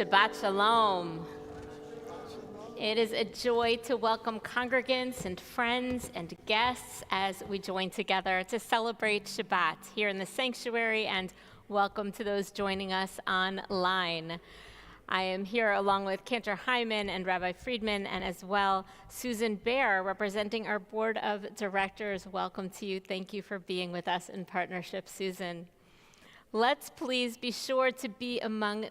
Shabbat Shalom. It is a joy to welcome congregants and friends and guests as we join together to celebrate Shabbat here in the sanctuary, and welcome to those joining us online. I am here along with Cantor Hyman and Rabbi Friedman, and as well Susan Baer, representing our board of directors. Welcome to you. Thank you for being with us in partnership, Susan. Let's please be sure to be among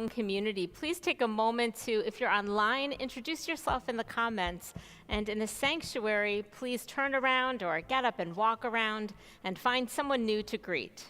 community. Please take a moment to, if you're online, introduce yourself in the comments. And in the sanctuary, please turn around or get up and walk around and find someone new to greet.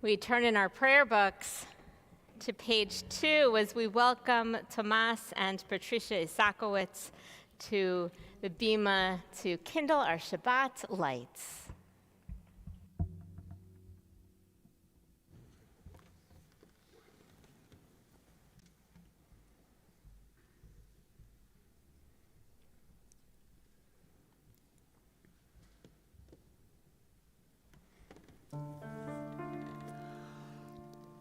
We turn in our prayer books to page 2 as we welcome Tomas and Patricia Isakowitz to the Bima to kindle our Shabbat lights.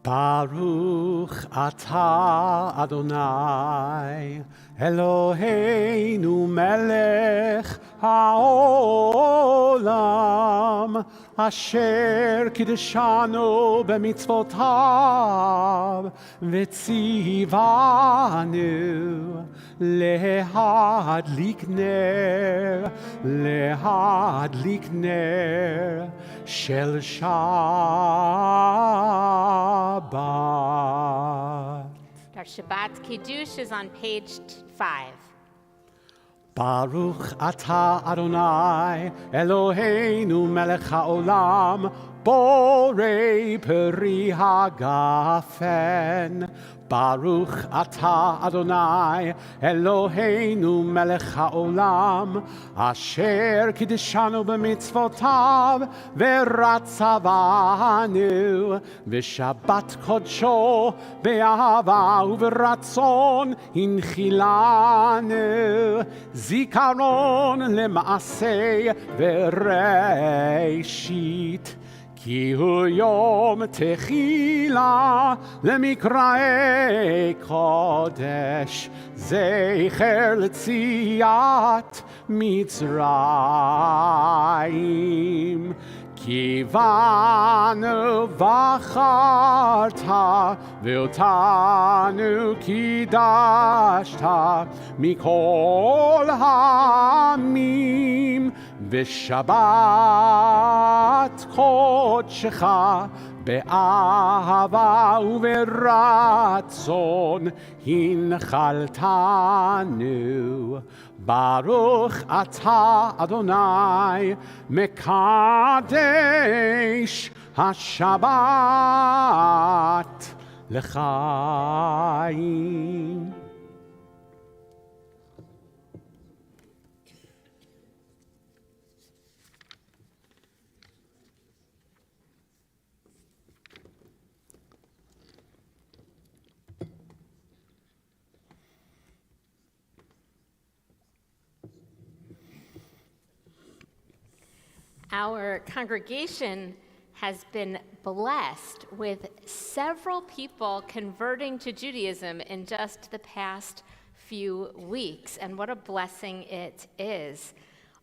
Baruch atah Adonai Eloheinu melech haolam asher kiddushanu b'mitzvotav v'tzivanu lehadlik ner shel Shabbat. Our Shabbat Kiddush is on page 5. Baruch atah Adonai Eloheinu melech haolam borei peri hagafen. Baruch atah Adonai Eloheinu melech haolam asher kiddushanu b'mitzvotav v'ratzavanu v'shabbat kodsho be'ahava u'v'ratzon hinchilanu zikaron lema'aseh v'reishit כי הוא יום תחילה למקראי קודש, זכר לציאת מצרים. כי בנו בחרת ואותנו קידשת מכל העמים, בשבת קודשך באהבה וברצון הנחלתנו. ברוך אתה אדוני מקדש השבת לחיים. Our congregation has been blessed with several people converting to Judaism in just the past few weeks, and what a blessing it is.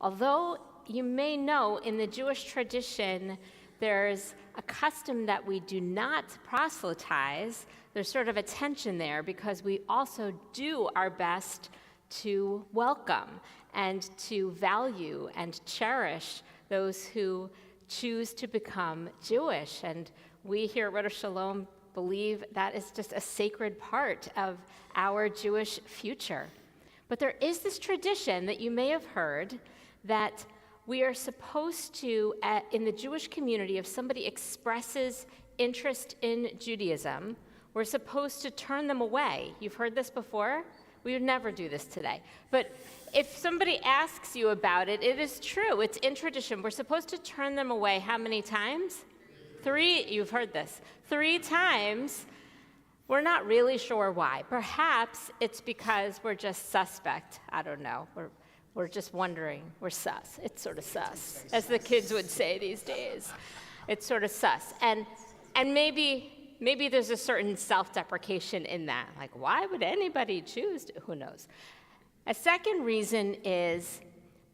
Although you may know in the Jewish tradition there's a custom that we do not proselytize, there's sort of a tension there because we also do our best to welcome and to value and cherish those who choose to become Jewish. And we here at Rodef Shalom believe that is just a sacred part of our Jewish future. But there is this tradition that you may have heard that we are supposed to, in the Jewish community, if somebody expresses interest in Judaism, we're supposed to turn them away. You've heard this before? We would never do this today. But if somebody asks you about it, it is true. It's in tradition. We're supposed to turn them away how many times? 3. You've heard this. 3 times. We're not really sure why. Perhaps it's because we're just suspect. I don't know. We're just wondering. We're sus. It's sort of sus, as the kids would say these days. It's sort of sus. And maybe there's a certain self-deprecation in that. Like, why would anybody choose to? Who knows? A second reason is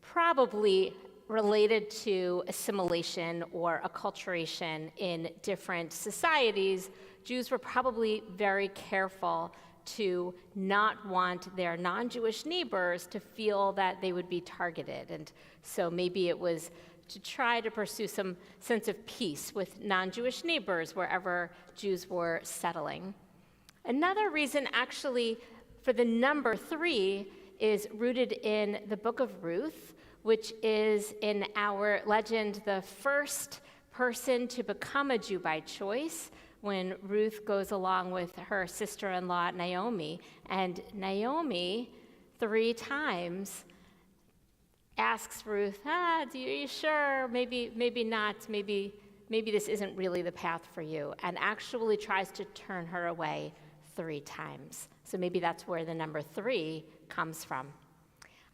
probably related to assimilation or acculturation in different societies. Jews were probably very careful to not want their non-Jewish neighbors to feel that they would be targeted. And so maybe it was to try to pursue some sense of peace with non-Jewish neighbors wherever Jews were settling. Another reason actually for the number 3 is rooted in the book of Ruth, which is in our legend the first person to become a Jew by choice when Ruth goes along with her sister-in-law Naomi. And Naomi 3 times asks Ruth, are you sure? Maybe not. Maybe this isn't really the path for you, and actually tries to turn her away 3 times. So maybe that's where the number 3 comes from.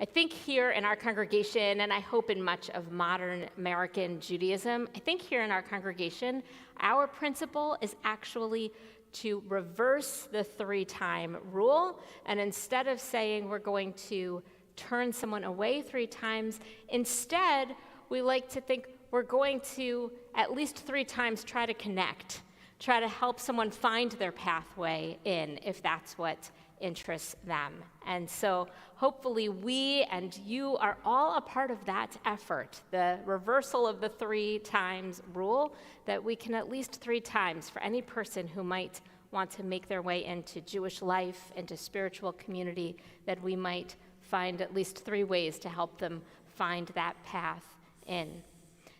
I think here in our congregation, and I hope in much of modern American Judaism, I think here in our congregation, our principle is actually to reverse the 3-time rule, and instead of saying we're going to turn someone away 3 times, instead we like to think we're going to at least 3 times try to connect, try to help someone find their pathway in, if that's what interests them. And so hopefully we and you are all a part of that effort, the reversal of the 3 times rule, that we can at least 3 times for any person who might want to make their way into Jewish life, into spiritual community, that we might find at least 3 ways to help them find that path in.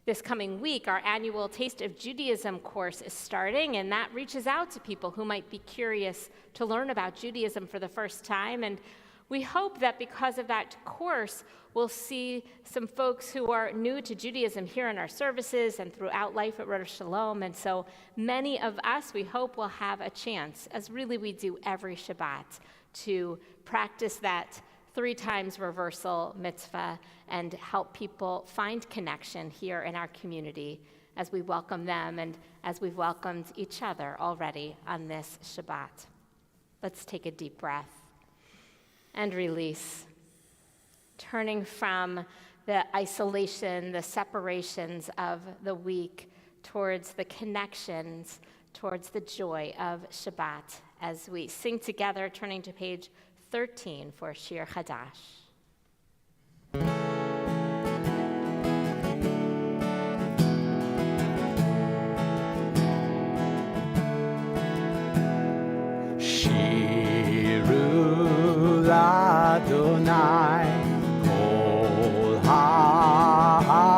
This coming week, our annual Taste of Judaism course is starting, and that reaches out to people who might be curious to learn about Judaism for the first time. And we hope that because of that course, we'll see some folks who are new to Judaism here in our services and throughout life at Rosh Shalom. And so many of us, we hope, will have a chance, as really we do every Shabbat, to practice that 3 times reversal mitzvah and help people find connection here in our community as we welcome them and as we've welcomed each other already on this Shabbat. Let's take a deep breath and release, turning from the isolation, the separations of the week towards the connections, towards the joy of Shabbat as we sing together, turning to page 13 for Shir Chadash. Shiru l'Adonai kol haaretz.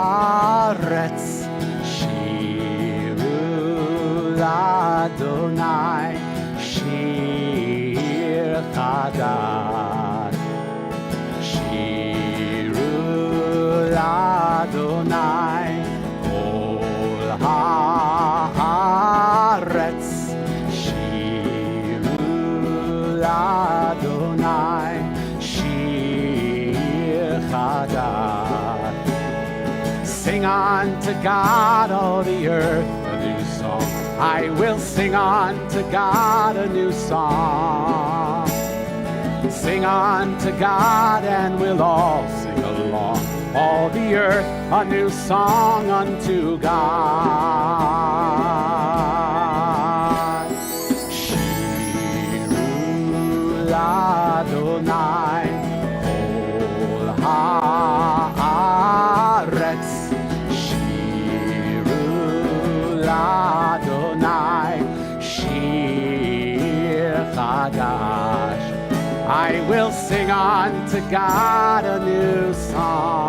Shiru l'Adonai shir chadash. Shiru l'Adonai kol haaretz. Adonai Shir Chadash. Sing unto God, all the earth, a new song. I will sing unto God a new song. Sing unto God, and we'll all sing along. All the earth, a new song unto God. Adonai kol haaretz. Shiru l'Adonai shir chadash. I will sing unto God a new song.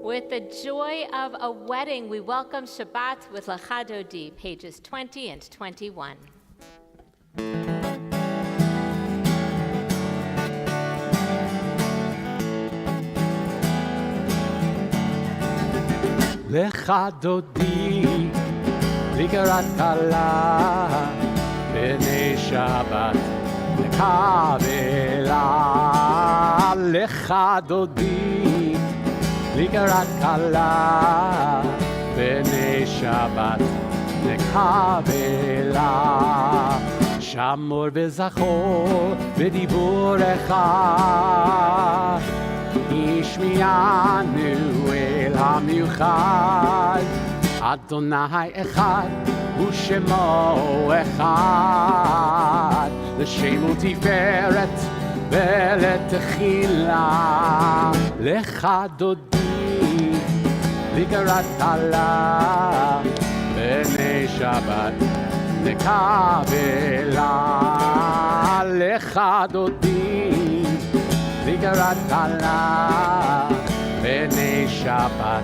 With the joy of a wedding, we welcome Shabbat with Lecha Dodi, pages 20 and 21. Lecha Dodi לקראת כלה בני שבת לקבלה. Lecha Dodi לקראת כלה בני שבת לקבלה. שמור וזכור בדיבור אחד, השמיענו אל המיוחד. אדוני אחד ושמו אחד, לשם ותפארת ולתחילה. Lecha Dodi לקראת כלה בני שבת לקבלה. Lecha Dodi לקראת כלה בני שבת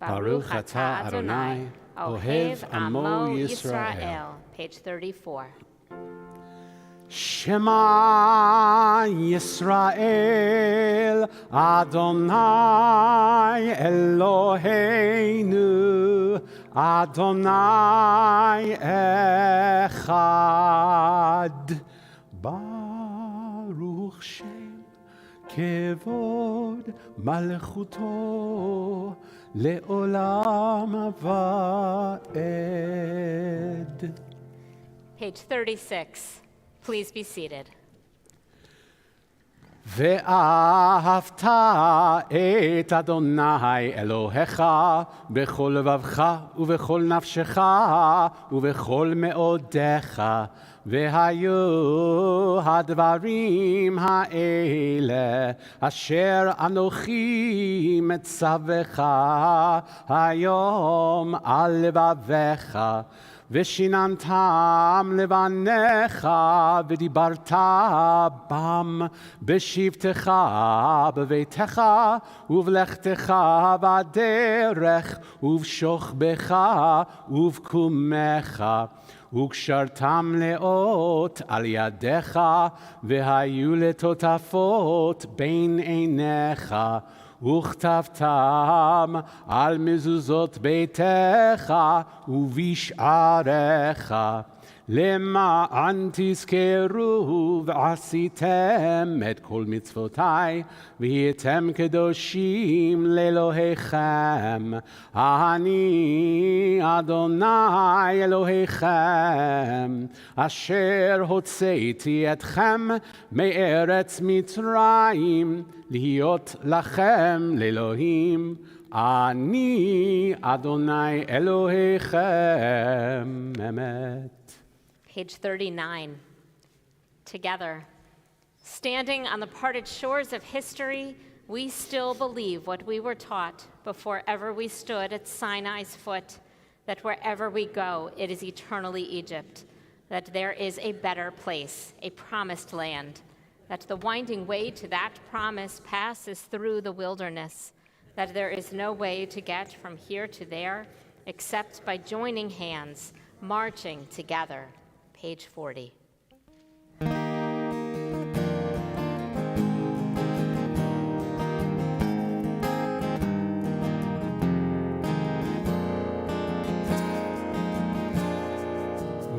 Baruch atah Adonai, Ohev Amo Yisrael. Page 34. Shema Yisrael, Adonai Eloheinu, Adonai Echad. Baruch Shem Kevod Malchuto Le'olam Va'ed. Page 36. Please be seated. ואהבת את אדוני אלוהיך בכל לבבך ובכל נפשך ובכל מאודיך, והיו הדברים האלה אשר אנוכי מצווך היום על לבביך, ושיננתם לבניך ודיברת בם בשבתך בביתך ובלכתך בדרך ובשוכבך ובקומך, וקשרתם לאות על ידיך והיו לטוטפות בין עיניך, וכתבתם על מזוזות ביתך ובשעריך, למען תזכרו ועשיתם את כל מצוותי והייתם קדושים לאלוהיכם. אני אדוני אלוהיכם אשר הוצאתי אתכם מארץ מצרים להיות לכם לאלוהים. אני אדוני אלוהיכם. אמת. Page 39. Together. Standing on the parted shores of history, we still believe what we were taught before ever we stood at Sinai's foot, that wherever we go, it is eternally Egypt, that there is a better place, a promised land, that the winding way to that promise passes through the wilderness, that there is no way to get from here to there except by joining hands, marching together. Page 40.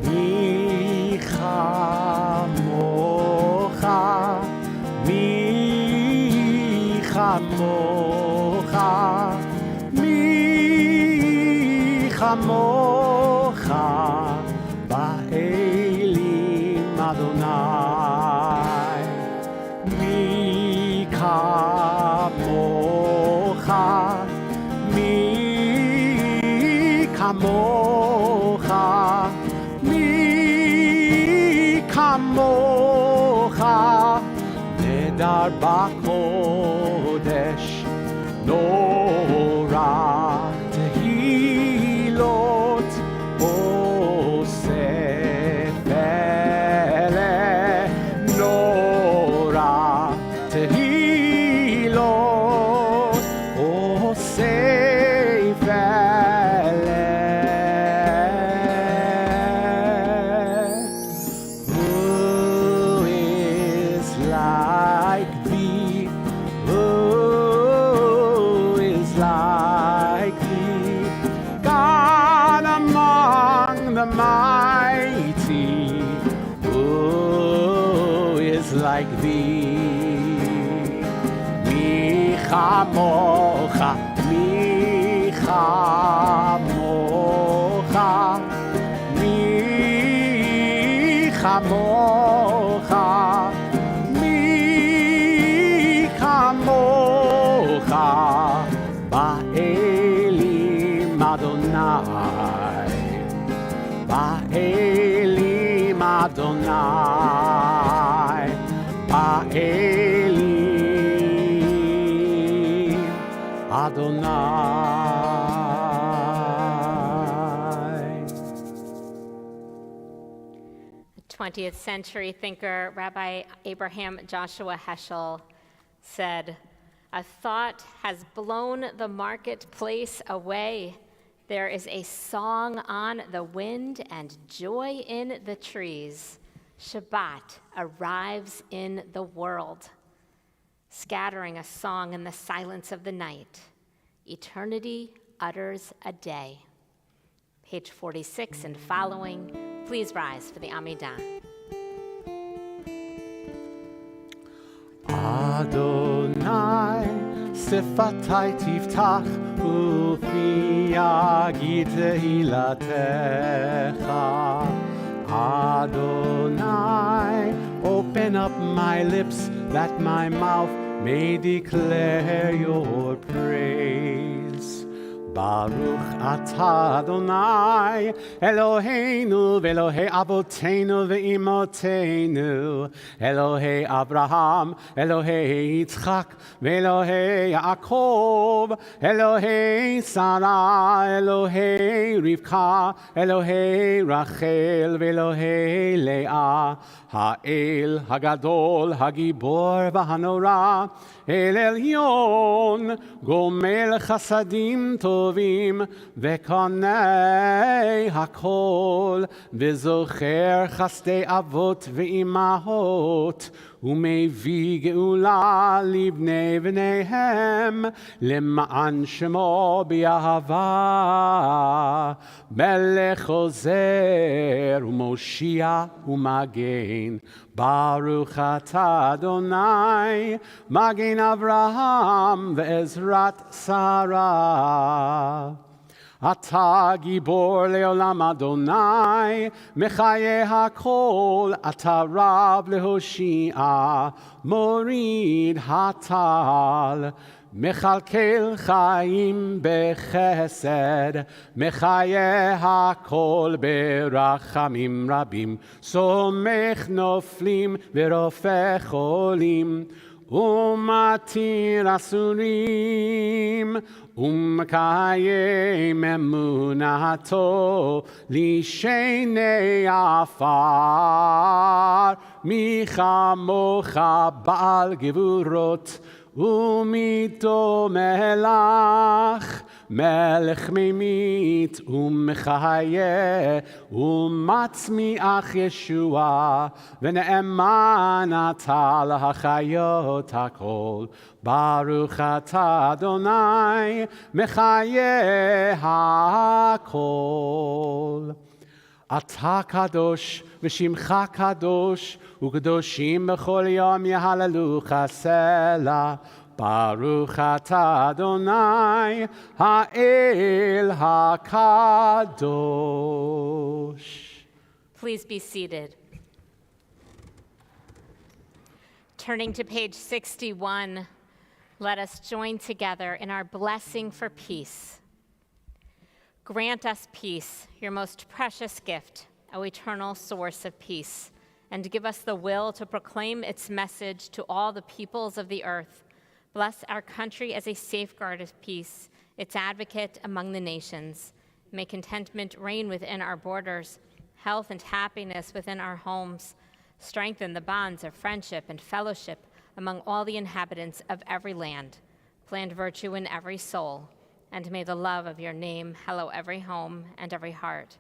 מי כמוך, מי כמוך, מי כמוך, באלים אדוני. מי כמוך, מי כמוך, מי כמוך, נדר בקודש, נורא תהילות עושה פלא, נורא תהילות עושה פלא. Who is like thee? Who is like thee? God among the mighty. Who is like thee? Mi chamocha, mi chamocha, mi chamocha, mi chamocha, ba'elim Adonai, ba'elim Adonai, ba'elim Adonai. The 20th century thinker Rabbi Abraham Joshua Heschel said, A thought has blown the marketplace away. There is a song on the wind and joy in the trees. Shabbat arrives in the world, scattering a song in the silence of the night. Eternity utters a day. Page 46 and following, please rise for the Amidah. Adonai, sifatai tiftach, ufi yagid tehilatecha. Adonai, open up my lips, that my mouth may declare your praise. Baruch atah Adonai, Eloheinu v'Elohei Avoteinu v'Imotenu, Elohei Abraham, Elohei Yitzchak, v'Elohei Yaakov, Elohei Sarah, Elohei Rivka, Elohei Rachel, v'Elohei Leah, Ha'el Hagadol, Hagibor v'Hanora, El Elyon, Gomel Chasadim Tovim, Vekonei Hakol, Vezocher Chasdei Avot Ve'imahot, Umevi Geula Libnei V'neihem, Lema'an Shemo B'Yahava, Melech Ozer, Umoshia Umagen, Baruch atah Adonai, Magen Avraham ve'ezrat Sarah. Atah gibor leolam Adonai, mechaye hakol, atah rab lehoshia, morid hatal. Mechalkel chaim bechesed, mechaye hakol berachamim rabim, somech noflim verofe cholim, umatir asurim, umkayem emunato, lishenei afar, michamocha baal gevurot, Umito melach, melech mimit, umchaye, umatzmiach Yeshua, v'ne'eman ata lahachayot hakol, Baruch atah Adonai, mechaye hakol. Atah kadosh, v'shimcha kadosh, u'kadoshim b'chol yom yehalelucha sela. Baruch atah Adonai, ha'el hakadosh. Please be seated. Turning to page 61, let us join together in our blessing for peace. Grant us peace, your most precious gift, O eternal source of peace, and give us the will to proclaim its message to all the peoples of the earth. Bless our country as a safeguard of peace, its advocate among the nations. May contentment reign within our borders, health and happiness within our homes. Strengthen the bonds of friendship and fellowship among all the inhabitants of every land. Plant virtue in every soul. And may the love of your name hallow every home and every heart.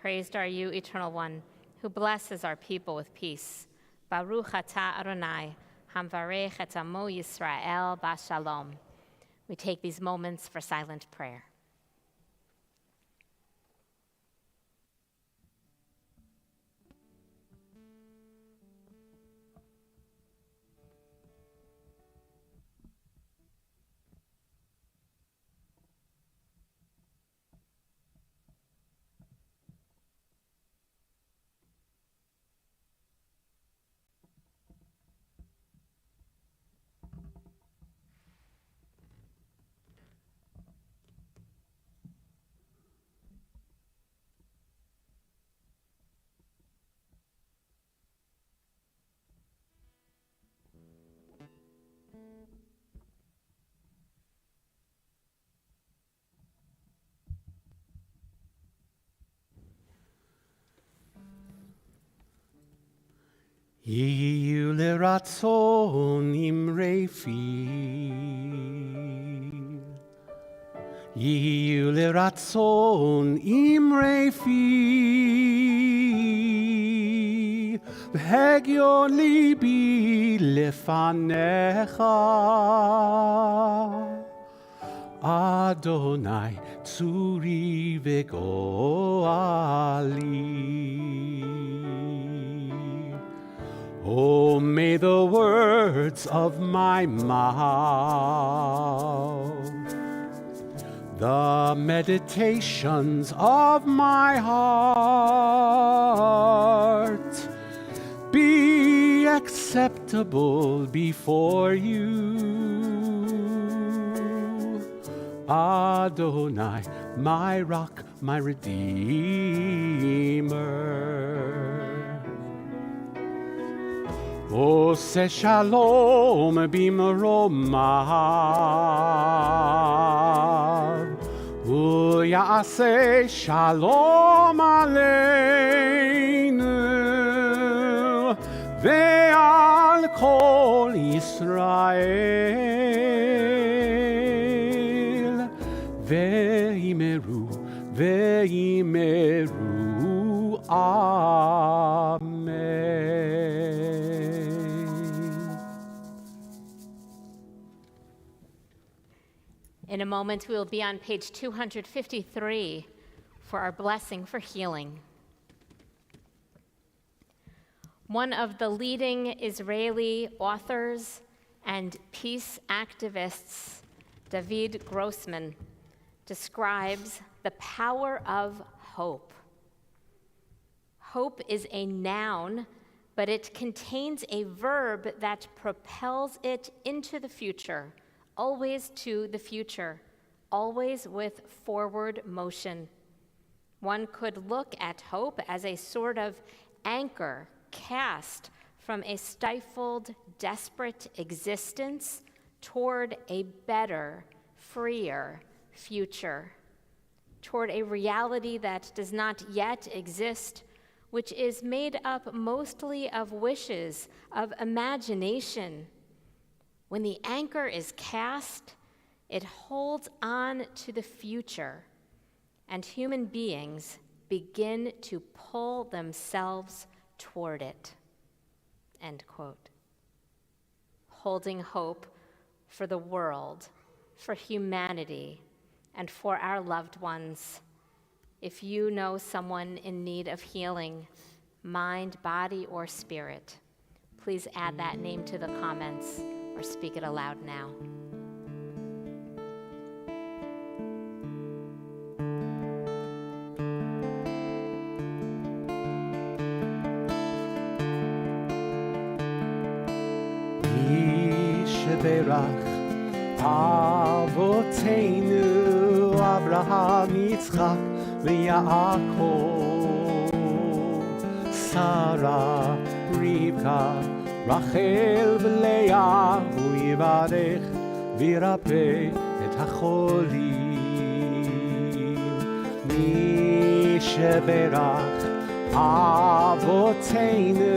Praised are you, Eternal One, who blesses our people with peace. Baruch atah Adonai, hamvarech et amo Yisrael b'shalom. We take these moments for silent prayer. Yiyu leratzon imrefi, יהיו לרצון אמרי פי, והגיון ליבי לפניך. Adonai tsuri vegoali. Oh, may the words of my mouth, the meditations of my heart be acceptable before you, Adonai, my rock, my redeemer. Ose shalom bimromav, uyase shalom aleinu, ve'al kol Yisrael. Ve'imeru, ve'imeru, amen. In a moment, we will be on page 253 for our blessing for healing. One of the leading Israeli authors and peace activists, David Grossman, describes the power of hope. Hope is a noun, but it contains a verb that propels it into the future, always to the future, always with forward motion. One could look at hope as a sort of anchor cast from a stifled, desperate existence toward a better, freer future, toward a reality that does not yet exist, which is made up mostly of wishes, of imagination. When the anchor is cast, it holds on to the future, and human beings begin to pull themselves toward it. End quote. Holding hope for the world, for humanity, and for our loved ones. If you know someone in need of healing, mind, body, or spirit, please add that name to the comments or speak it aloud now. Yisheberach Avotenu Abraham, Yitzchak, veYaakov, Sarah, Rivka, Rachel vLeah, Hu yivarech v'yirapeh et hacholim. Yisheberach Avotenu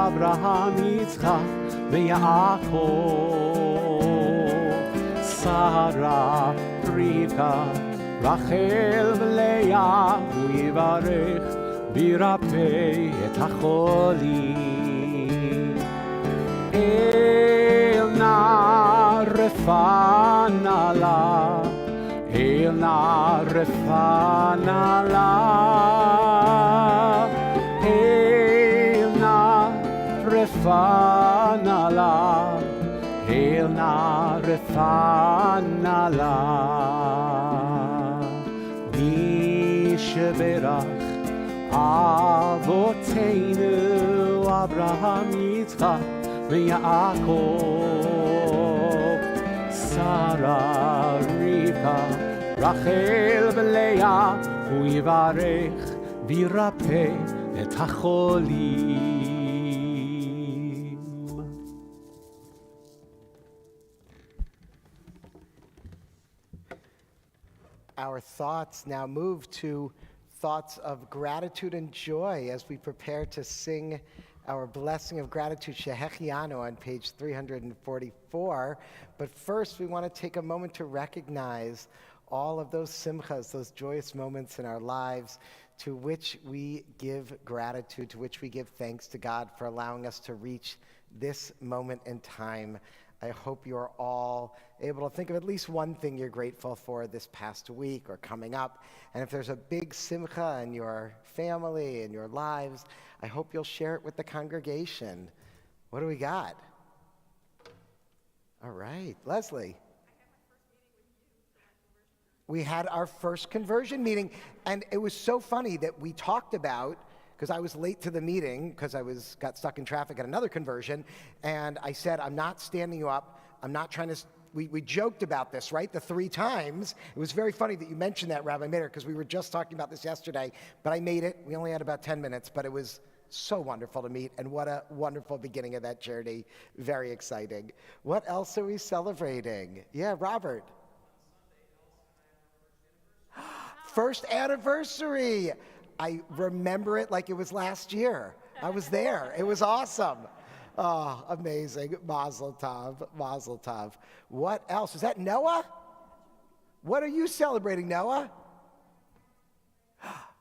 Abraham, Yitzchak, veYaakov, Sarah, Rivka, Rachel vLeah, Hu yivarech v'yirapeh et hacholim. El na refana la, El na refana la, El na refana la, El na refana la. Yisheberach Avotenu Abraham, Yitzchak, veYaakov, Sarah, Rivka, Rachel vLeah, Hu yivarech v'yirapeh et hacholim. Our thoughts now move to thoughts of gratitude and joy as we prepare to sing our blessing of gratitude, Shehechianu, on page 344. But first, we want to take a moment to recognize all of those simchas, those joyous moments in our lives to which we give gratitude, to which we give thanks to God for allowing us to reach this moment in time. I hope you are all able to think of at least one thing you're grateful for this past week or coming up. And if there's a big simcha in your family, in your lives, I hope you'll share it with the congregation. What do we got? All right, Leslie. We had our first conversion meeting, and it was so funny that we talked about, because I was late to the meeting because got stuck in traffic at another conversion, and I said, I'm not standing you up. I'm not trying to. We joked about this, right? The 3 times. It was very funny that you mentioned that, Rabbi Mayer, because we were just talking about this yesterday. But I made it. We only had about 10 minutes, but it was so wonderful to meet, and what a wonderful beginning of that journey. Very exciting. What else are we celebrating? Yeah, Robert. First anniversary. I remember it like it was last year. I was there. It was awesome. Oh, amazing. Mazel tov. Mazel tov. What else? Is that Noah? What are you celebrating, Noah?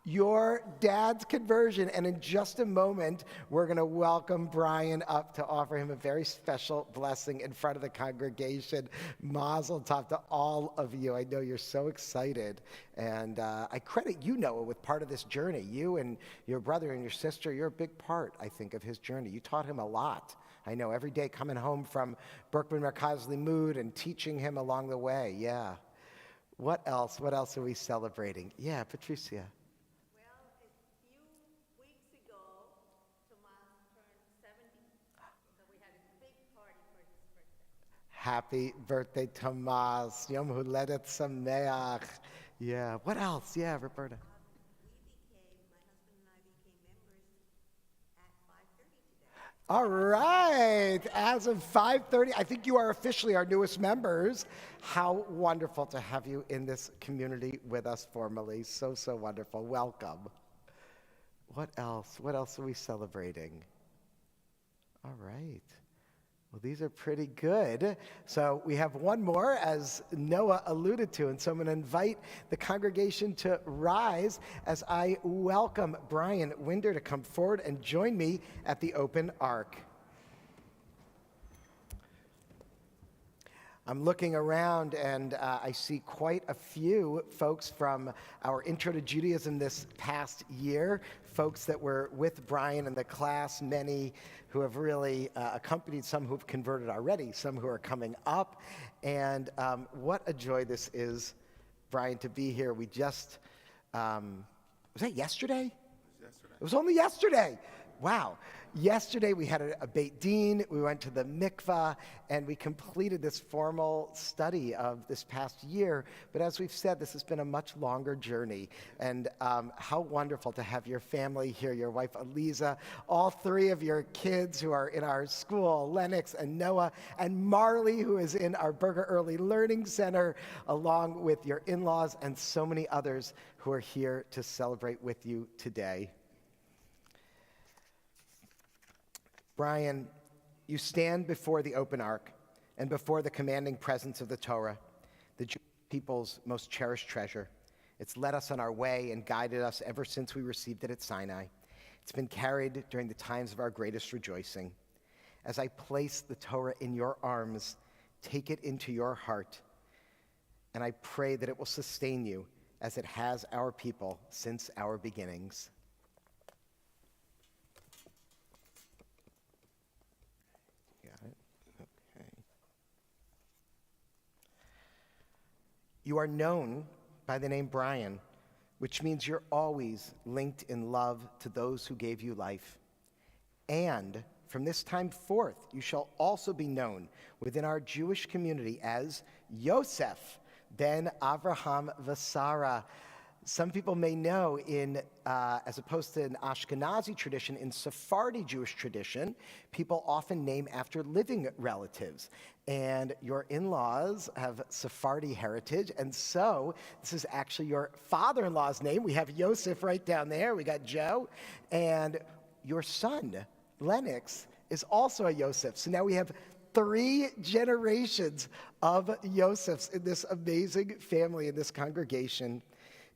Your dad's conversion. And in just a moment, we're going to welcome Brian up to offer him a very special blessing in front of the congregation. Mazel tov to all of you. I know you're so excited. And I credit you, Noah, with part of this journey. You and your brother and your sister, you're a big part, I think, of his journey. You taught him a lot. I know every day coming home from Berkman Merkaz Limud and teaching him along the way. Yeah. What else? What else are we celebrating? Yeah, Patricia. Happy birthday, Tomas. Yom Huledet Sameach. Yeah. What else? Yeah, Roberta. My husband and I became members at 5:30 today. All right. As of 5:30, I think you are officially our newest members. How wonderful to have you in this community with us formally. So, so wonderful. Welcome. What else? What else are we celebrating? All right. Well, these are pretty good. So we have one more, as Noah alluded to, and so I'm going to invite the congregation to rise as I welcome Brian Winder to come forward and join me at the open ark. I'm looking around and I see quite a few folks from our Intro to Judaism this past year, folks that were with Brian in the class, many who have really accompanied, some who've converted already, some who are coming up. And what a joy this is, Brian, to be here. We just, was that yesterday? It was only yesterday. Wow. Yesterday we had a Beit Din, we went to the mikvah, and we completed this formal study of this past year. But as we've said, this has been a much longer journey. And how wonderful to have your family here, your wife Aliza, all 3 of your kids who are in our school, Lennox and Noah, and Marley, who is in our Berger Early Learning Center, along with your in-laws and so many others who are here to celebrate with you today. Brian, you stand before the open ark and before the commanding presence of the Torah, the Jewish people's most cherished treasure. It's led us on our way and guided us ever since we received it at Sinai. It's been carried during the times of our greatest rejoicing. As I place the Torah in your arms, take it into your heart, and I pray that it will sustain you as it has our people since our beginnings. You are known by the name Brian, which means you're always linked in love to those who gave you life. And from this time forth, you shall also be known within our Jewish community as Yosef, ben Avraham v'Sarah. Some people may know as opposed to an Ashkenazi tradition, in Sephardi Jewish tradition, people often name after living relatives. And your in-laws have Sephardi heritage, and so this is actually your father-in-law's name. We have Yosef right down there. We got Joe. And your son, Lennox, is also a Yosef. So now we have 3 generations of Yosefs in this amazing family, in this congregation.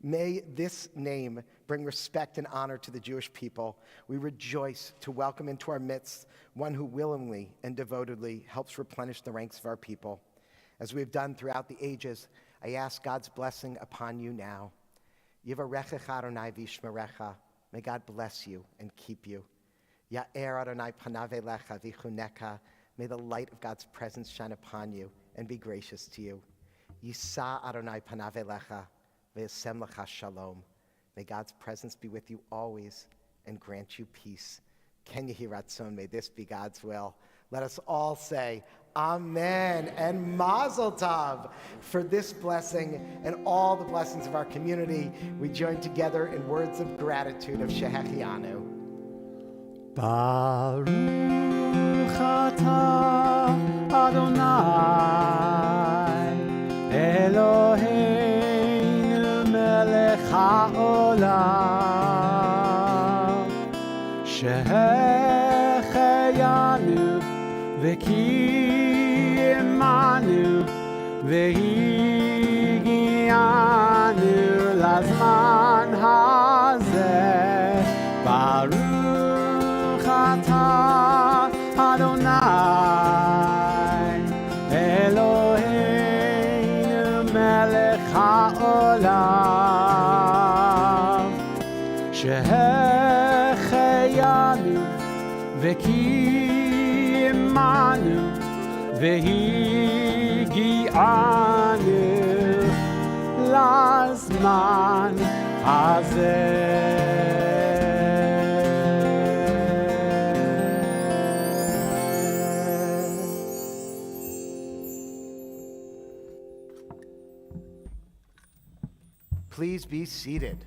May this name bring respect and honor to the Jewish people. We rejoice to welcome into our midst one who willingly and devotedly helps replenish the ranks of our people. As we've done throughout the ages, I ask God's blessing upon you now. Yivarechecha Adonai v'yishmerecha. May God bless you and keep you. Ya'er Adonai panav elecha v'chuneka. May the light of God's presence shine upon you and be gracious to you. Yisa Adonai panav elecha v'yasem lecha shalom. May God's presence be with you always and grant you peace. Ken yehi ratzon, may this be God's will. Let us all say Amen and Mazel Tov for this blessing and all the blessings of our community. We join together in words of gratitude of Shehechianu. Baruch atah Adonai Eloheinu melech haolam Shehecheyanu v'kiyemanu v'higianu lazman hazeh Baruch atah Adonai Eloheinu melech haolam Shehecheyanu v'kiyemanu v'higianu lazman hazeh. Please be seated.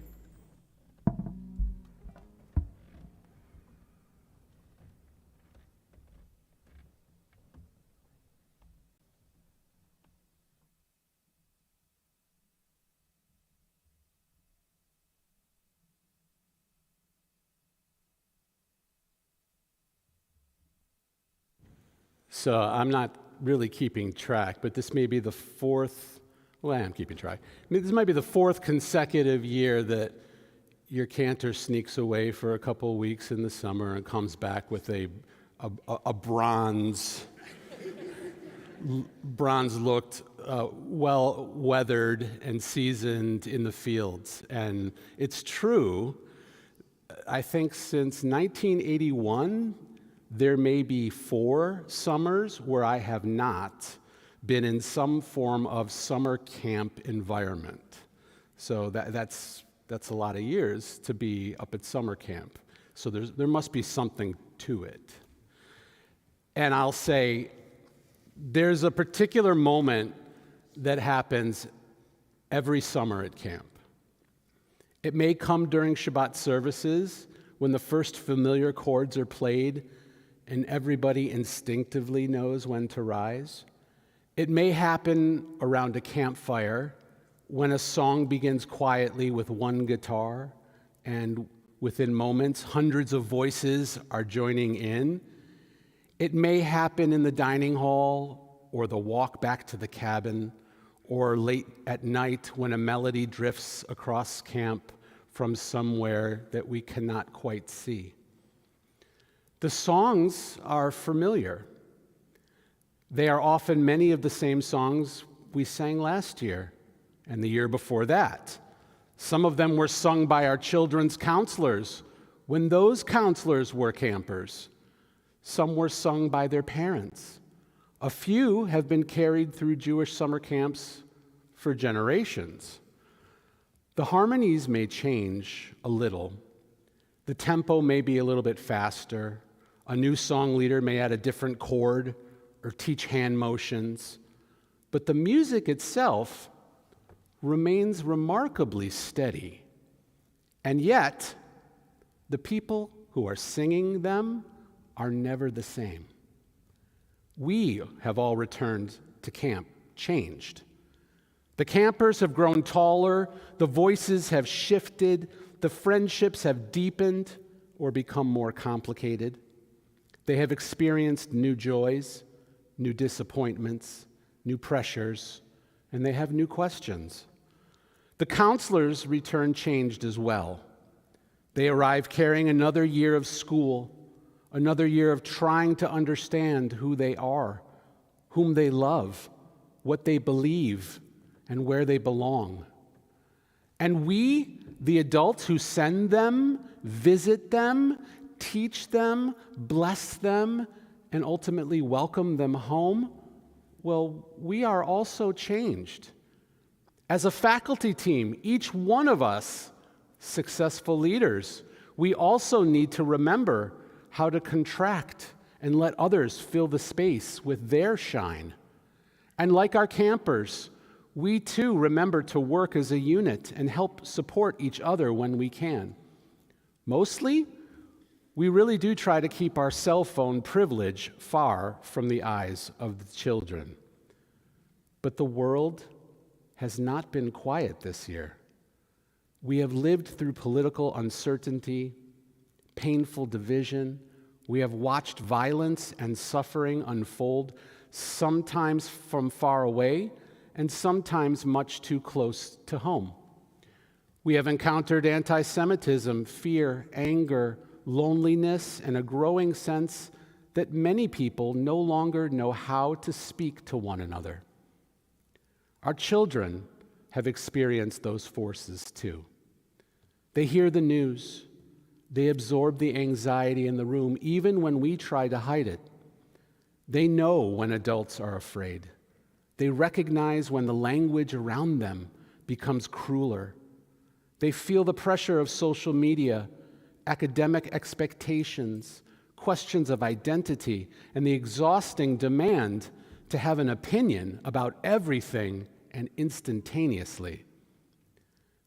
So I'm not really keeping track, but this may be the fourth, well, I am keeping track. This might be the fourth consecutive year that your cantor sneaks away for a couple of weeks in the summer and comes back with a bronze-looked, well-weathered and seasoned in the fields. And it's true, I think since 1981, there may be 4 summers where I have not been in some form of summer camp environment. So that's a lot of years to be up at summer camp. So there must be something to it. And I'll say, there's a particular moment that happens every summer at camp. It may come during Shabbat services when the first familiar chords are played and everybody instinctively knows when to rise. It may happen around a campfire when a song begins quietly with one guitar, and within moments, hundreds of voices are joining in. It may happen in the dining hall, or the walk back to the cabin, or late at night when a melody drifts across camp from somewhere that we cannot quite see. The songs are familiar. They are often many of the same songs we sang last year and the year before that. Some of them were sung by our children's counselors when those counselors were campers. Some were sung by their parents. A few have been carried through Jewish summer camps for generations. The harmonies may change a little. The tempo may be a little bit faster. A new song leader may add a different chord or teach hand motions. But the music itself remains remarkably steady. And yet, the people who are singing them are never the same. We have all returned to camp, changed. The campers have grown taller, the voices have shifted, the friendships have deepened or become more complicated. They have experienced new joys, new disappointments, new pressures, and they have new questions. The counselors return changed as well. They arrive carrying another year of school, another year of trying to understand who they are, whom they love, what they believe, and where they belong. And we, the adults who send them, visit them, teach them, bless them, and ultimately welcome them home, well, we are also changed. As a faculty team, each one of us, successful leaders, we also need to remember how to contract and let others fill the space with their shine. And like our campers, we too remember to work as a unit and help support each other when we can. Mostly, we really do try to keep our cell phone privilege far from the eyes of the children. But the world has not been quiet this year. We have lived through political uncertainty, painful division. We have watched violence and suffering unfold, sometimes from far away and sometimes much too close to home. We have encountered anti-Semitism, fear, anger, loneliness, and a growing sense that many people no longer know how to speak to one another. Our children have experienced those forces too. They hear the news. They absorb the anxiety in the room, even when we try to hide it. They know when adults are afraid. They recognize when the language around them becomes crueler. They feel the pressure of social media, academic expectations, questions of identity, and the exhausting demand to have an opinion about everything and instantaneously.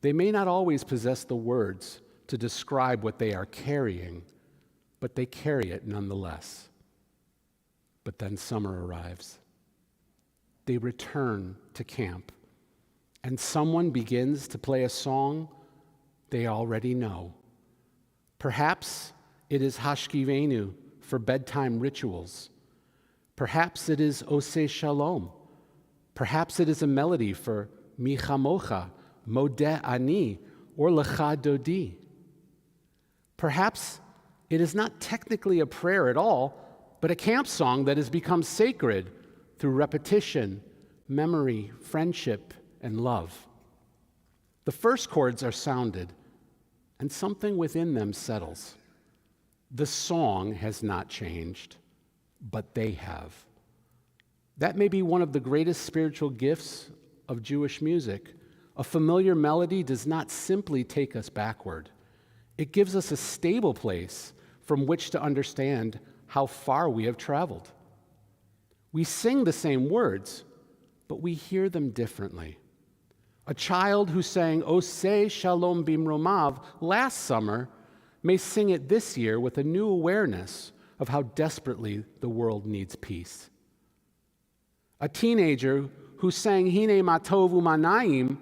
They may not always possess the words to describe what they are carrying, but they carry it nonetheless. But then summer arrives. They return to camp, and someone begins to play a song they already know. Perhaps it is Hashkivenu for bedtime rituals. Perhaps it is Oseh Shalom. Perhaps it is a melody for Michamocha, Modeh Ani, or Lecha Dodi. Perhaps it is not technically a prayer at all, but a camp song that has become sacred through repetition, memory, friendship, and love. The first chords are sounded, and something within them settles. The song has not changed, but they have. That may be one of the greatest spiritual gifts of Jewish music. A familiar melody does not simply take us backward. It gives us a stable place from which to understand how far we have traveled. We sing the same words, but we hear them differently. A child who sang Oseh Shalom Bimromav last summer may sing it this year with a new awareness of how desperately the world needs peace. A teenager who sang Hine Matov U'Manayim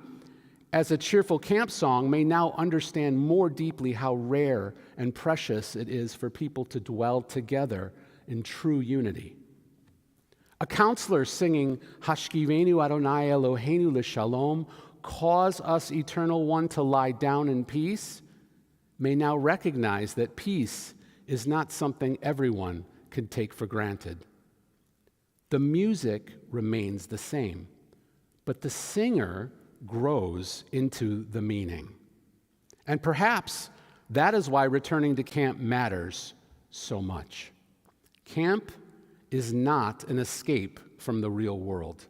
as a cheerful camp song may now understand more deeply how rare and precious it is for people to dwell together in true unity. A counselor singing Hashkivenu Adonai Eloheinu L'Shalom, cause us, Eternal One, to lie down in peace, may now recognize that peace is not something everyone can take for granted. The music remains the same, but the singer grows into the meaning. And perhaps that is why returning to camp matters so much. Camp is not an escape from the real world.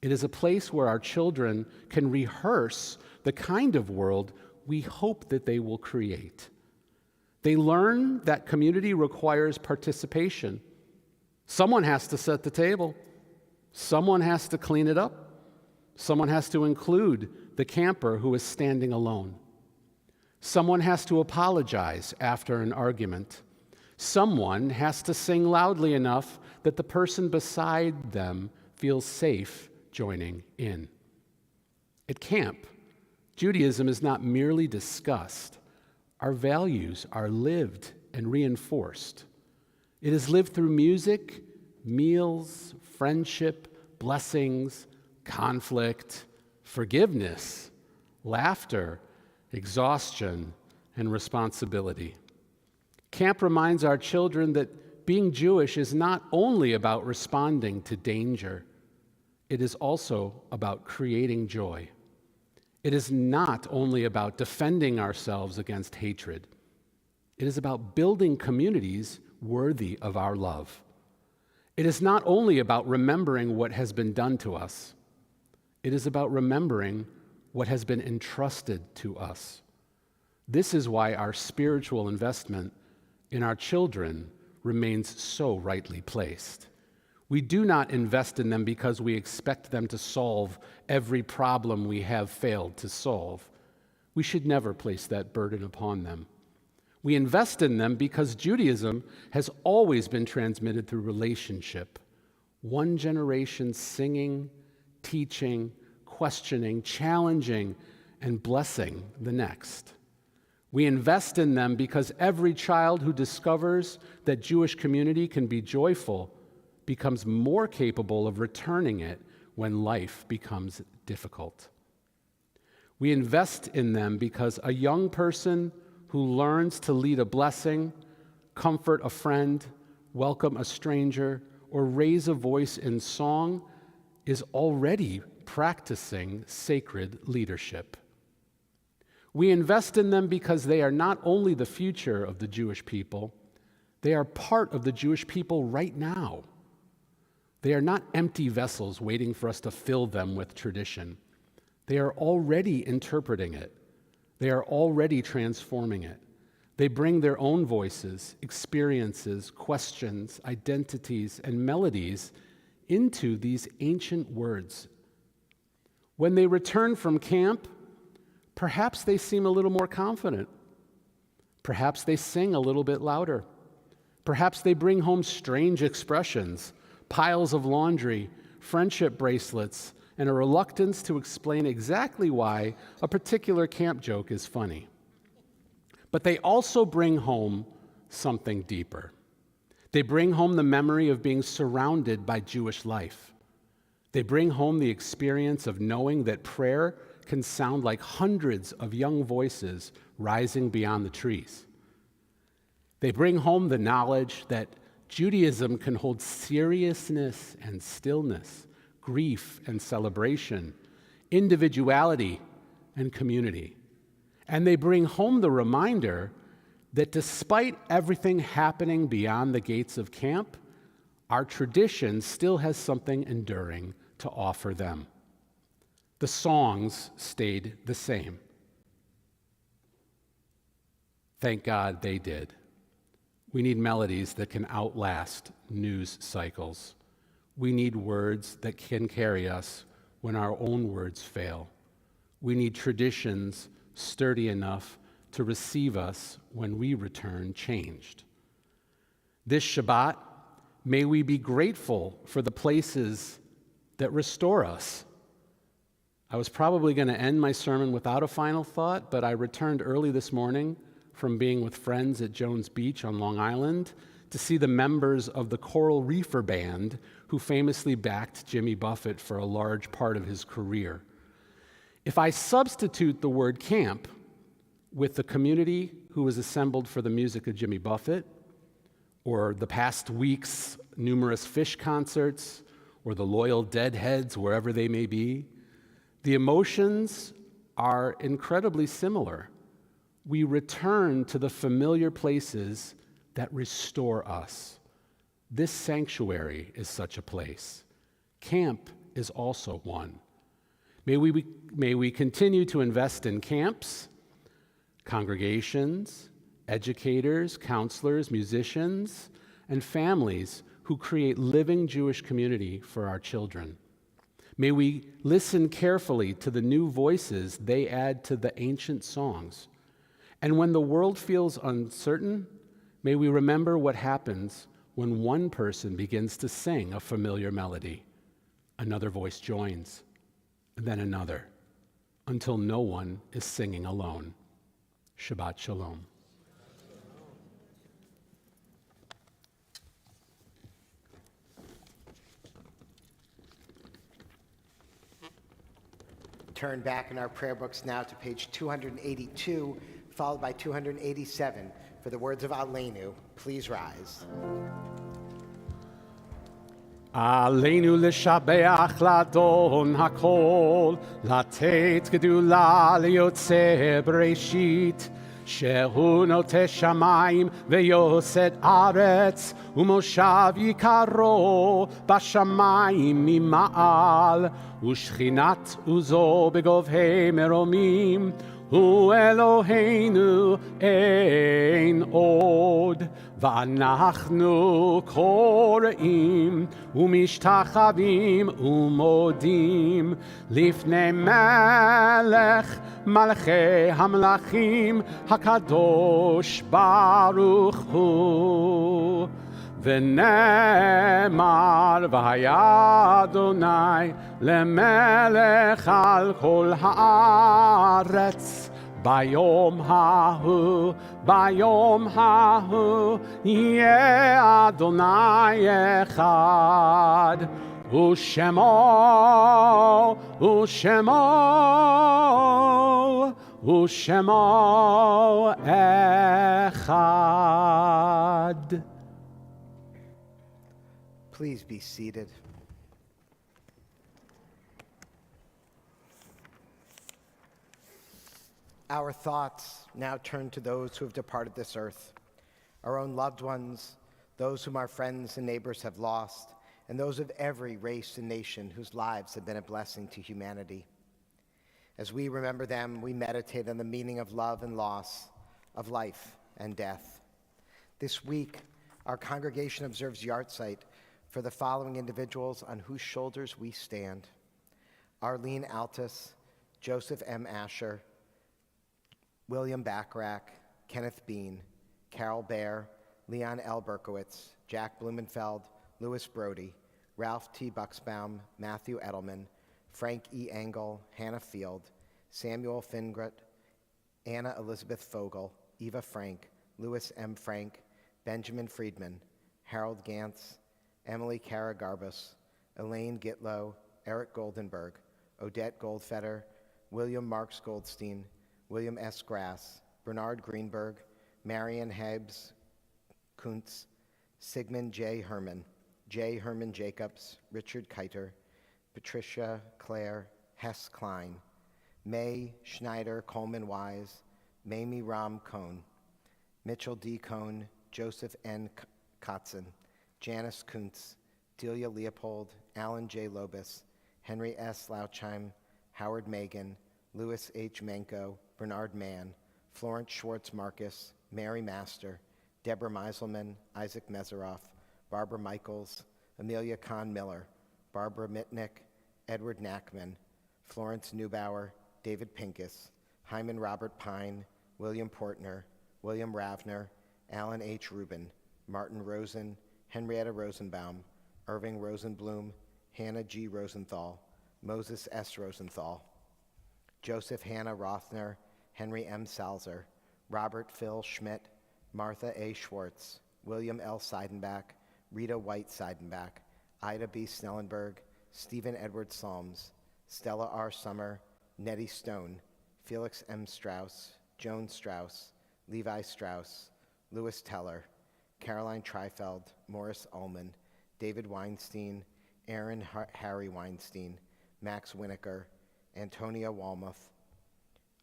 It is a place where our children can rehearse the kind of world we hope that they will create. They learn that community requires participation. Someone has to set the table. Someone has to clean it up. Someone has to include the camper who is standing alone. Someone has to apologize after an argument. Someone has to sing loudly enough that the person beside them feels safe joining in. At camp, Judaism is not merely discussed. Our values are lived and reinforced. It is lived through music, meals, friendship, blessings, conflict, forgiveness, laughter, exhaustion, and responsibility. Camp reminds our children that being Jewish is not only about responding to danger, it is also about creating joy. It is not only about defending ourselves against hatred. It is about building communities worthy of our love. It is not only about remembering what has been done to us. It is about remembering what has been entrusted to us. This is why our spiritual investment in our children remains so rightly placed. We do not invest in them because we expect them to solve every problem we have failed to solve. We should never place that burden upon them. We invest in them because Judaism has always been transmitted through relationship. One generation singing, teaching, questioning, challenging, and blessing the next. We invest in them because every child who discovers that Jewish community can be joyful becomes more capable of returning it when life becomes difficult. We invest in them because a young person who learns to lead a blessing, comfort a friend, welcome a stranger, or raise a voice in song is already practicing sacred leadership. We invest in them because they are not only the future of the Jewish people, they are part of the Jewish people right now. They are not empty vessels waiting for us to fill them with tradition. They are already interpreting it. They are already transforming it. They bring their own voices, experiences, questions, identities, and melodies into these ancient words. When they return from camp, perhaps they seem a little more confident. Perhaps they sing a little bit louder. Perhaps they bring home strange expressions, piles of laundry, friendship bracelets, and a reluctance to explain exactly why a particular camp joke is funny. But they also bring home something deeper. They bring home the memory of being surrounded by Jewish life. They bring home the experience of knowing that prayer can sound like hundreds of young voices rising beyond the trees. They bring home the knowledge that Judaism can hold seriousness and stillness, grief and celebration, individuality and community. And they bring home the reminder that despite everything happening beyond the gates of camp, our tradition still has something enduring to offer them. The songs stayed the same. Thank God they did. We need melodies that can outlast news cycles. We need words that can carry us when our own words fail. We need traditions sturdy enough to receive us when we return changed. This Shabbat, may we be grateful for the places that restore us. I was probably going to end my sermon without a final thought, but I returned early this morning from being with friends at Jones Beach on Long Island to see the members of the Coral Reefer Band who famously backed Jimmy Buffett for a large part of his career. If I substitute the word camp with the community who was assembled for the music of Jimmy Buffett, or the past week's numerous Fish concerts, or the loyal Deadheads, wherever they may be, the emotions are incredibly similar. We return to the familiar places that restore us. This sanctuary is such a place. Camp is also one. May we continue to invest in camps, congregations, educators, counselors, musicians, and families who create living Jewish community for our children. May we listen carefully to the new voices they add to the ancient songs. And when the world feels uncertain, may we remember what happens when one person begins to sing a familiar melody. Another voice joins, and then another, until no one is singing alone. Shabbat Shalom. turn back in our prayer books now to page 282, followed by 287 for the words of Aleinu. Please rise. עלינו לשבח לאדון הכל, לתת גדולה ליוצא בראשית, שהוא נוטה שמיים ויוסד ארץ, ומושב יקרו בשמיים ממעל, ושכינת עוזו בגובהי מרומים, הוא אלוהינו אין עוד. ואנחנו קוראים ומשתחווים ומודים לפני מלך מלכי המלכים הקדוש ברוך הוא. ונאמר והיה אדוני למלך על כל הארץ. ביום ההוא יהיה אדוני אחד, ושמו אחד. Please be seated. Our thoughts now turn to those who have departed this earth, our own loved ones, those whom our friends and neighbors have lost, and those of every race and nation whose lives have been a blessing to humanity. As we remember them, we meditate on the meaning of love and loss, of life and death. This week, our congregation observes Yahrzeit for the following individuals on whose shoulders we stand: Arlene Altus, Joseph M. Asher, William Backrack, Kenneth Bean, Carol Baer, Leon L. Berkowitz, Jack Blumenfeld, Louis Brody, Ralph T. Buxbaum, Matthew Edelman, Frank E. Engel, Hannah Field, Samuel Fingret, Anna Elizabeth Fogel, Eva Frank, Louis M. Frank, Benjamin Friedman, Harold Gantz, Emily Cara Garbus, Elaine Gitlow, Eric Goldenberg, Odette Goldfeder, William Marks Goldstein, William S. Grass, Bernard Greenberg, Marion Hebbs Kuntz, Sigmund J. Herman Jacobs, Richard Keiter, Patricia Claire Hess Klein, May Schneider Coleman Wise, Mamie Ram Cohn, Mitchell D. Cohn, Joseph N. Kotzen, Janice Kuntz, Delia Leopold, Alan J. Lobis, Henry S. Lauchheim, Howard Megan, Louis H. Menko, Bernard Mann, Florence Schwartz Marcus, Mary Master, Deborah Meiselman, Isaac Meseroff, Barbara Michaels, Amelia Kahn Miller, Barbara Mitnick, Edward Knackman, Florence Neubauer, David Pincus, Hyman Robert Pine, William Portner, William Ravner, Alan H. Rubin, Martin Rosen, Henrietta Rosenbaum, Irving Rosenblum, Hannah G. Rosenthal, Moses S. Rosenthal, Joseph Hannah Rothner, Henry M. Salzer, Robert Phil Schmidt, Martha A. Schwartz, William L. Seidenbach, Rita White Seidenbach, Ida B. Snellenberg, Stephen Edward Solms, Stella R. Summer, Nettie Stone, Felix M. Strauss, Joan Strauss, Levi Strauss, Louis Teller, Caroline Treifeld, Morris Ullman, David Weinstein, Aaron Harry Weinstein, Max Winokur, Antonia Walmuth,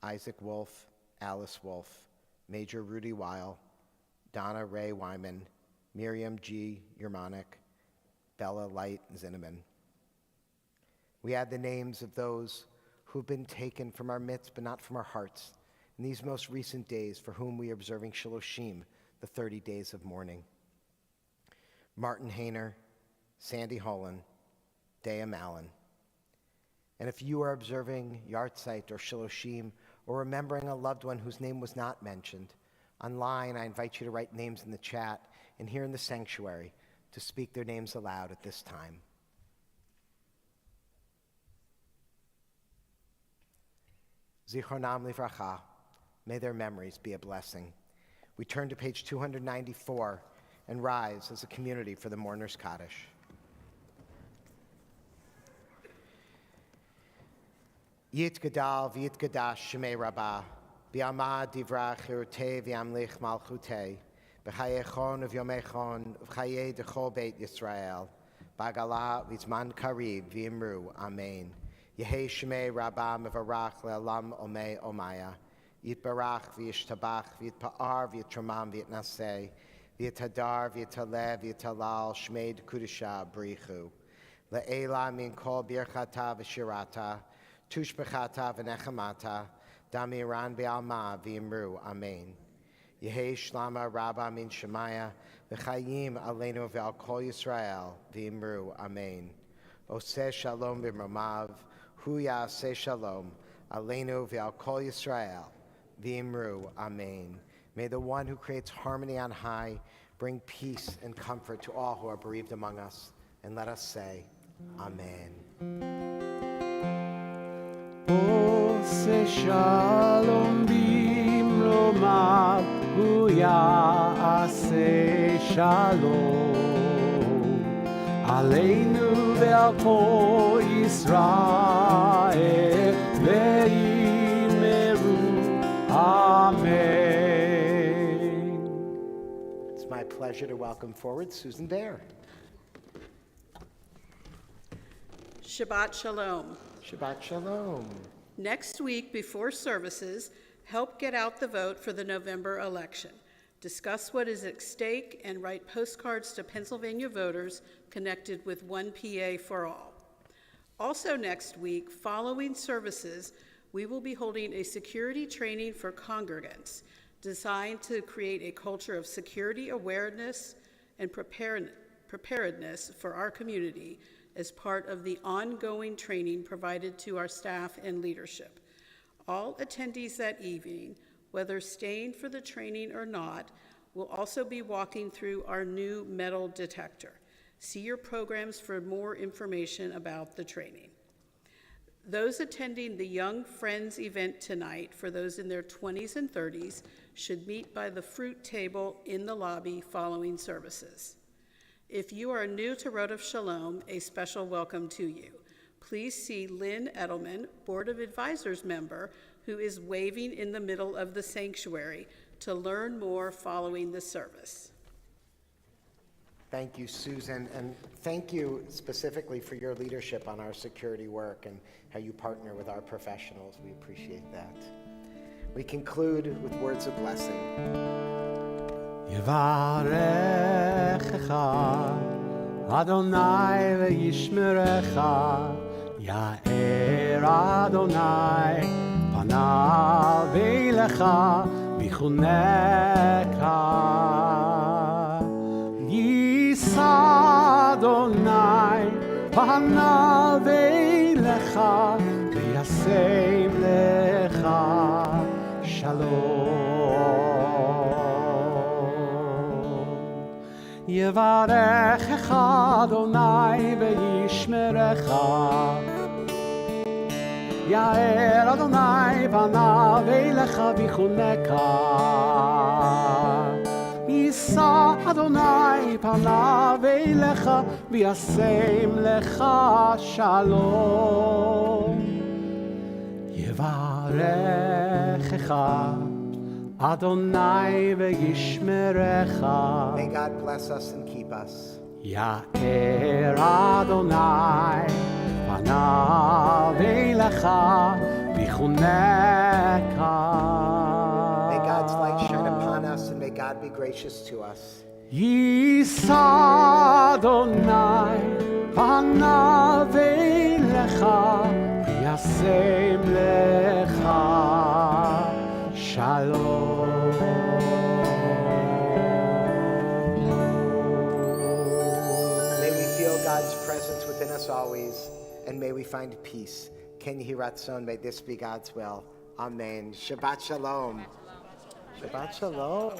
Isaac Wolf, Alice Wolf, Major Rudy Weil, Donna Ray Wyman, Miriam G. Yermanik, Bella Light Zinneman. We add the names of those who've been taken from our midst but not from our hearts in these most recent days, for whom we are observing Shiloshim, the 30 days of mourning. Martin Hayner, Sandy Holland, Dea Mallon. And if you are observing Yahrzeit or Shiloshim, or remembering a loved one whose name was not mentioned, online I invite you to write names in the chat, and here in the sanctuary to speak their names aloud at this time. Zichronam livracha. May their memories be a blessing. We turn to page 294 and rise as a community for the Mourner's Kaddish. Yitgadal v'yitgadash shemei rabbah, v'yamad divra chirutei v'yamlich malchutei, v'chayechon v'yomechon v'chayei dechol beit Yisrael, b'agala v'zman karib v'yimru, amen. Yehei shemei rabbah mevarach le'alam omei omaya, yitbarach v'yishtabach v'yitpa'ar v'yitramam v'yitnaseh, v'yitadar v'yitaleh v'yitalal shmei d'kudisha b'richu. Le'ela min kol birchata v'shirata, tushbechata v'nechamata, damiran v'alma v'yimru, amen. Yehei shlama rabba min shemaya, v'chayim aleinu v'al kol Yisrael, v'yimru, amen. Oseh shalom b'mromav, hu ya'aseh shalom, aleinu v'al kol Yisrael, v'yimru, amen. May the one who creates harmony on high bring peace and comfort to all who are bereaved among us. And let us say, amen. Oseh shalom bimromav, hu ya'aseh shalom, aleinu ve'al kol Yisrael, ve'yimeru, amen. It's my pleasure to welcome forward Susan Baer. Shabbat Shalom. Shabbat Shalom. Next week, before services, help get out the vote for the November election. Discuss what is at stake and write postcards to Pennsylvania voters connected with One PA for All. Also next week, following services, we will be holding a security training for congregants designed to create a culture of security awareness and preparedness for our community as part of the ongoing training provided to our staff and leadership. All attendees that evening, whether staying for the training or not, will also be walking through our new metal detector. See your programs for more information about the training. Those attending the Young Friends event tonight, for those in their 20s and 30s, should meet by the fruit table in the lobby following services. If you are new to Road of Shalom, a special welcome to you. Please see Lynn Edelman, Board of Advisors member, who is waving in the middle of the sanctuary, to learn more following the service. Thank you, Susan, and thank you specifically for your leadership on our security work and how you partner with our professionals. We appreciate that. We conclude with words of blessing. Yevarechecha Adonai ve'yishmerecha, Ya'er Adonai panav v'elecha v'chuneka. Yisa Adonai panav v'elecha v'yasem lecha shalom. Yevarechecha Adonai ve'yishmerecha, Ya'er Adonai panav v'elecha v'chuneka. Yisa Adonai panav v'elecha v'yasem lecha shalom. Yevarechecha Adonai ve'yishmerecha. May God bless us and keep us. Ya'er Adonai panav v'elecha v'chuneka. May God's light shine upon us and may God be gracious to us. Yisa Adonai panav v'elecha v'yasem lecha shalom. May we feel God's presence within us always, and may we find peace. Ken Yehi Ratzon, may this be God's will. Amen. Shabbat Shalom. Shabbat Shalom.